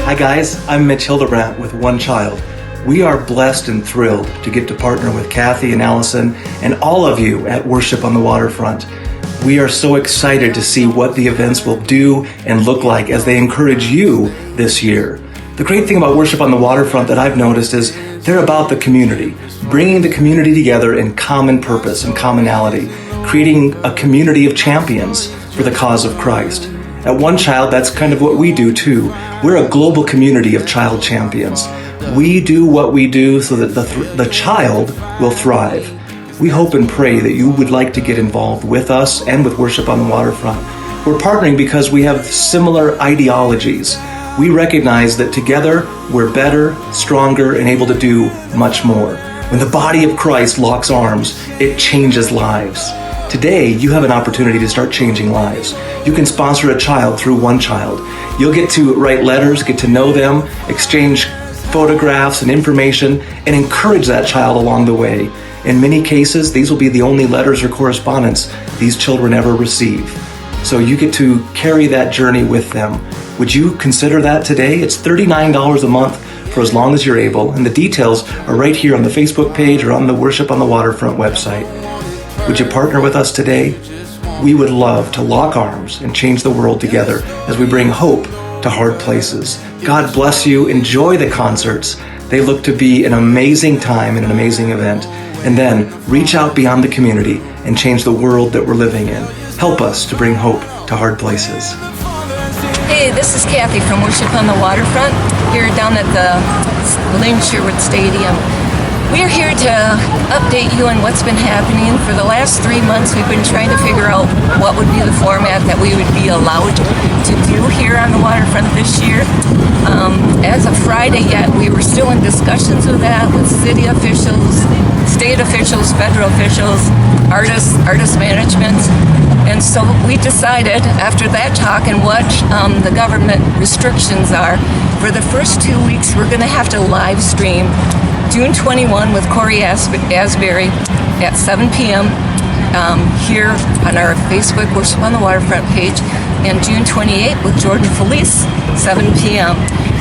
Hi guys, I'm Mitch Hildebrandt with One Child. We are blessed and thrilled to get to partner with Kathy and Allison and all of you at Worship on the Waterfront. We are so excited to see what the events will do and look like as they encourage you this year. The great thing about Worship on the Waterfront that I've noticed is they're about the community, bringing the community together in common purpose and commonality, creating a community of champions for the cause of Christ. At One Child, that's kind of what we do too. We're a global community of child champions. We do what we do so that the child will thrive. We hope and pray that you would like to get involved with us and with Worship on the Waterfront. We're partnering because we have similar ideologies. We recognize that together we're better, stronger, and able to do much more. When the body of Christ locks arms, it changes lives. Today, you have an opportunity to start changing lives. You can sponsor a child through One Child. You'll get to write letters, get to know them, exchange photographs and information, and encourage that child along the way. In many cases, these will be the only letters or correspondence these children ever receive. So you get to carry that journey with them. Would you consider that today? It's $39 a month for as long as you're able, and the details are right here on the Facebook page or on the Worship on the Waterfront website. Would you partner with us today? We would love to lock arms and change the world together as we bring hope to hard places. God bless you. Enjoy the concerts. They look to be an amazing time and an amazing event. And then reach out beyond the community and change the world that we're living in. Help us to bring hope to hard places. Hey, this is Kathy from Worship on the Waterfront, here down at the Lynn Sherwood Stadium. We're here to update you on what's been happening. For the last 3 months, we've been trying to figure out what would be the format that we would be allowed to do here on the waterfront this year. As of Friday yet, we were still in discussions with that, with city officials, state officials, federal officials, artist management. And so we decided, after that talk and what the government restrictions are, for the first 2 weeks, we're going to have to live stream June 21 with Cory Asbury at 7 p.m. Here on our Facebook Worship on the Waterfront page, and June 28 with Jordan Feliz, 7 p.m.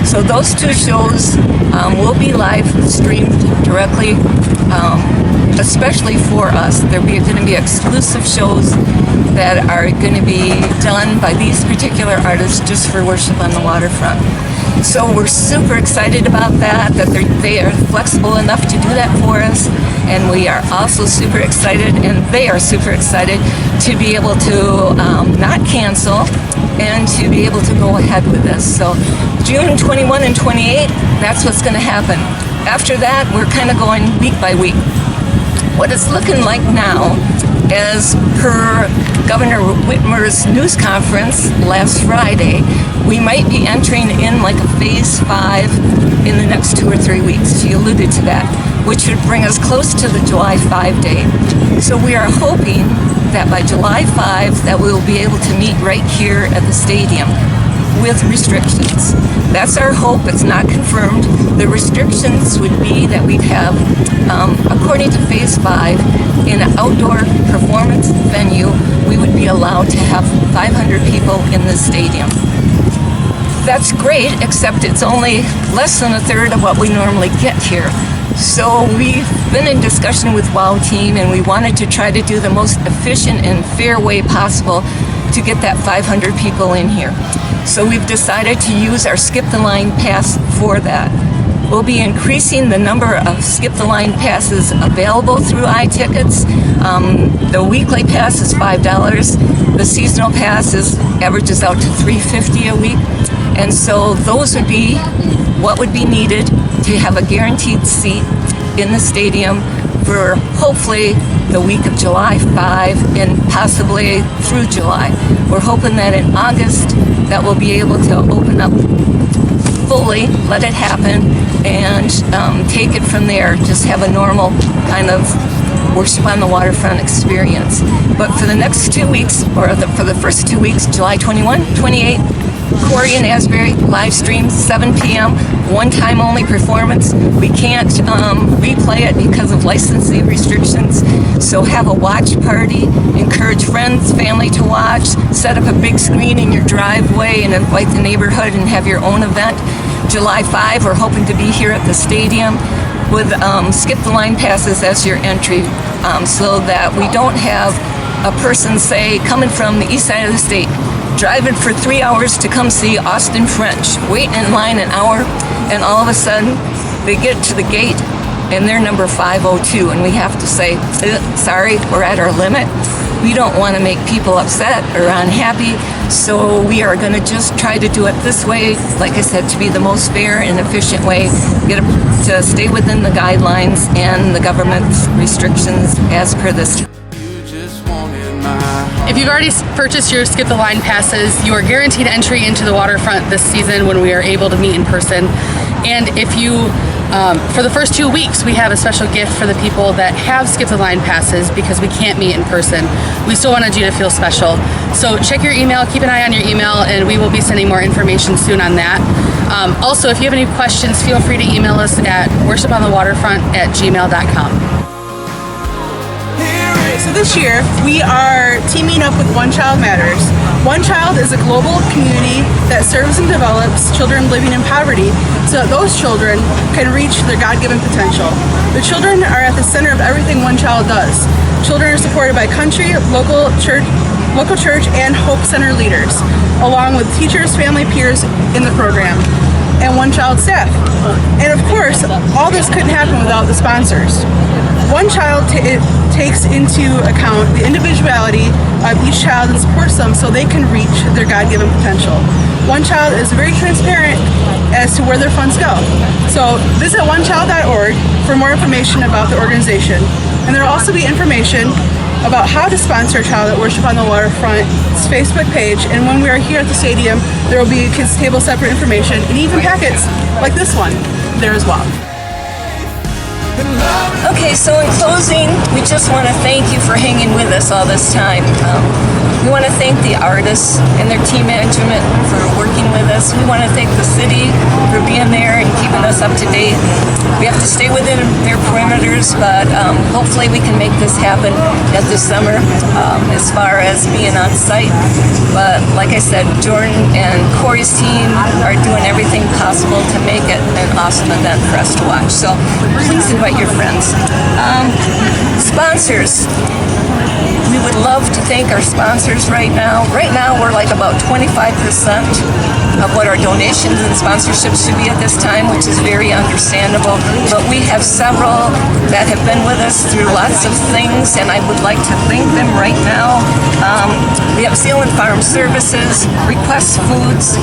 So those two shows will be live streamed directly, especially for us. They're going to be exclusive shows that are going to be done by these particular artists just for Worship on the Waterfront. So we're super excited about that they are flexible enough to do that for us. And we are also super excited, and they are super excited to be able to not cancel and to be able to go ahead with this. So June 21 and 28, that's what's going to happen. After that, we're kind of going week by week. What it's looking like now, as per Governor Whitmer's news conference last Friday, we might be entering in like a phase 5 in the next 2 or 3 weeks. She alluded to that, which would bring us close to the July 5 date. So we are hoping that by July 5 that we will be able to meet right here at the stadium with restrictions. That's our hope. It's not confirmed. The restrictions would be that we'd have, according to phase 5, in an outdoor performance venue, we would be allowed to have 500 people in the stadium. That's great, except it's only less than a third of what we normally get here. So we've been in discussion with WOW Team, and we wanted to try to do the most efficient and fair way possible to get that 500 people in here. So we've decided to use our Skip the Line pass for that. We'll be increasing the number of Skip the Line passes available through iTickets. The weekly pass is $5. The seasonal pass averages out to $3.50 a week. And so those would be what would be needed to have a guaranteed seat in the stadium for hopefully the week of July 5 and possibly through July. We're hoping that in August that we'll be able to open up fully, let it happen, and take it from there. Just have a normal kind of Worship on the Waterfront experience. But for the next 2 weeks, or for the first 2 weeks, July 21, 28, Cory and Asbury live stream 7 p.m. one-time only performance. We can't replay it because of licensing restrictions. So have a watch party, encourage friends, family to watch, set up a big screen in your driveway and invite the neighborhood and have your own event. July 5, we're hoping to be here at the stadium with skip the line passes as your entry, so that we don't have a person, say, coming from the east side of the state, driving for 3 hours to come see Austin French, waiting in line an hour, and all of a sudden they get to the gate and they're number 502, and we have to say, sorry, we're at our limit. We don't want to make people upset or unhappy, so we are going to just try to do it this way, like I said, to be the most fair and efficient way, to stay within the guidelines and the government's restrictions as per this. If you've already purchased your Skip the Line passes, you are guaranteed entry into the waterfront this season when we are able to meet in person. And if you, for the first 2 weeks, we have a special gift for the people that have Skip the Line passes because we can't meet in person. We still wanted you to feel special. So check your email, keep an eye on your email, and we will be sending more information soon on that. Also, if you have any questions, feel free to email us at worshiponthewaterfront@gmail.com. So this year, we are teaming up with One Child Matters. One Child is a global community that serves and develops children living in poverty so that those children can reach their God-given potential. The children are at the center of everything One Child does. Children are supported by country, local church, and Hope Center leaders, along with teachers, family, peers in the program, and One Child staff. And of course, all this couldn't happen without the sponsors. One Child takes into account the individuality of each child and supports them so they can reach their God-given potential. One Child is very transparent as to where their funds go. So visit onechild.org for more information about the organization. And there will also be information about how to sponsor a child at Worship on the Waterfront's Facebook page. And when we are here at the stadium, there will be a kids table separate information and even packets like this one there as well. Okay, so in closing, we just want to thank you for hanging with us all this time. We want to thank the artists and their team management for working with us. We want to thank the city for being there and keeping us up to date. We have to stay within their perimeters, but hopefully we can make this happen at this summer as far as being on site. But like I said, Jordan and Cory's team are doing everything possible to make it an awesome event for us to watch. So please invite your friends. Sponsors. We would love to thank our sponsors right now. Right now, we're like about 25% of what our donations and sponsorships should be at this time, which is very understandable. But we have several that have been with us through lots of things, and I would like to thank them right now. We have Zealand Farm Services, Request Foods,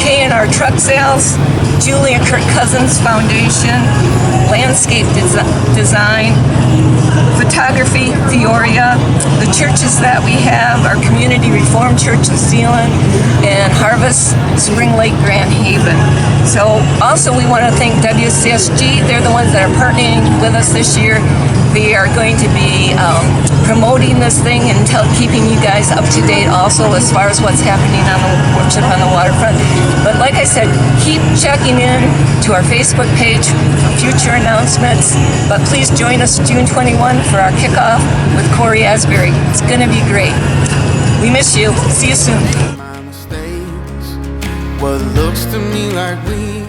K&R Truck Sales, Julie and Kurt Cousins Foundation, Landscape Design, Photography, Theoria, the churches that we have, our Community Reformed Church in Zealand, and Harvest Spring Lake Grand Haven. So also we want to thank WCSG. They're the ones that are partnering with us this year. They are going to be promoting this thing and keeping you guys up to date also as far as what's happening on the Worship on the Waterfront. But like I said, keep checking in to our Facebook page for future announcements. But please join us June 21 for our kickoff with Cory Asbury. It's going to be great. We miss you. See you soon. What looks to me like we